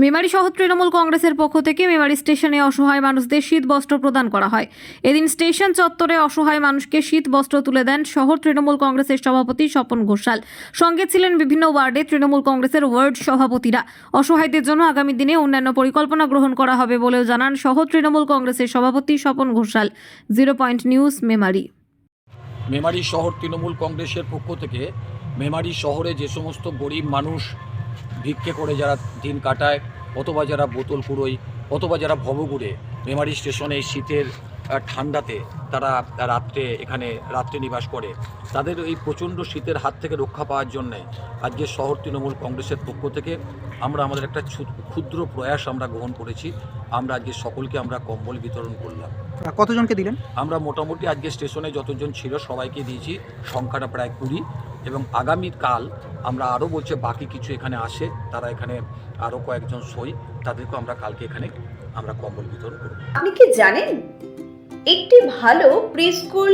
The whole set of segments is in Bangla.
মেমারি শহর তৃণমূল কংগ্রেসের পক্ষ থেকে মেমারি স্টেশনে অসহায় মানুষদের শীত বস্ত্র প্রদান করা হয়। এদিন স্টেশন চত্বরে অসহায় মানুষকে শীত বস্ত্র তুলে দেন শহর তৃণমূল কংগ্রেসের সভাপতি স্বপন ঘোষাল। সঙ্গে ছিলেন বিভিন্ন ওয়ার্ডে তৃণমূল কংগ্রেসের ওয়ার্ড সভাপতিরা। অসহায়দের জন্য আগামী দিনে অন্যান্য পরিকল্পনা গ্রহণ করা হবে বলেও জানান শহর তৃণমূল কংগ্রেসের সভাপতি স্বপন ঘোষাল। 0 point news Memari. মেমারি শহর তৃণমূল কংগ্রেসের পক্ষ থেকে মেমারি শহরে যে সমস্ত গরিব মানুষ ভিক্ষে করে যারা দিন কাটায়, অথবা যারা বোতল কুড়োয়, অথবা যারা ভবঘুরে মেমারি স্টেশনে শীতের ঠান্ডাতে তারা রাত্রে নিবাস করে, তাদের এই প্রচণ্ড শীতের হাত থেকে রক্ষা পাওয়ার জন্যে আজকে শহর তৃণমূল কংগ্রেসের পক্ষ থেকে আমাদের একটা ক্ষুদ্র প্রয়াস আমরা গ্রহণ করেছি। আমরা আজকে সকলকে আমরা কম্বল বিতরণ করলাম। কতজনকে দিলেন? আমরা মোটামুটি আজকে স্টেশনে যতজন ছিল সবাইকে দিয়েছি, সংখ্যাটা প্রায় 20, এবং আগামীকাল আমরা আরও বলছে বাকি কিছু এখানে আসে, তারা এখানে আরও কয়েকজন সই, তাদেরকেও আমরা কালকে এখানে আমরা কম্বল বিতরণ করব। আপনি কি জানেন একটি ভালো প্রি স্কুল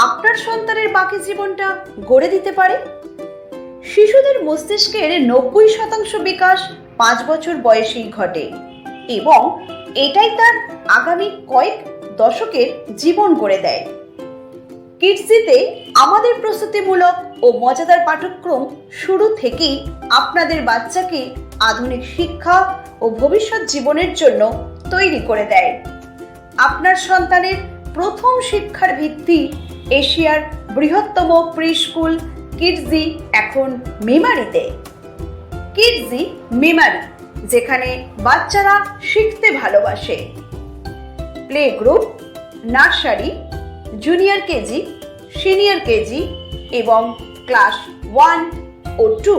আপনার সন্তানের বাকি জীবনটা গড়ে দিতে পারে? শিশুদের মস্তিষ্কের 90% বিকাশ 5 বছর বয়সেই ঘটে এবং এটাই তার আগামী কয়েক দশকের জীবন গড়ে দেয়। কিডসিতে আমাদের প্রস্তুতিমূলক ও মজাদার পাঠ্যক্রম শুরু থেকেই আপনাদের বাচ্চাকে আধুনিক শিক্ষা ও ভবিষ্যৎ জীবনের জন্য তৈরি করে দেয়। আপনার সন্তানের প্রথম শিক্ষার ভিত্তি এশিয়ার বৃহত্তম প্রি স্কুল কিডজি এখন মেমারিতে। কিডজি মেমারি, যেখানে বাচ্চারা শিখতে ভালোবাসে। Play group, nursery, junior KG, senior KG এবং ক্লাস 1 ও 2।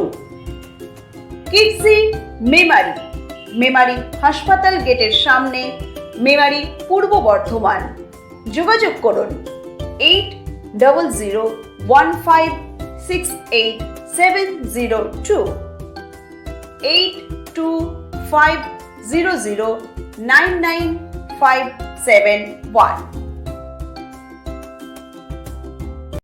কিডজি মেমারি, মেমারি হাসপাতাল গেটের সামনে, মেমারি পূর্ব বর্ধমান। যোগাযোগ করুন 8015687702 8250099571।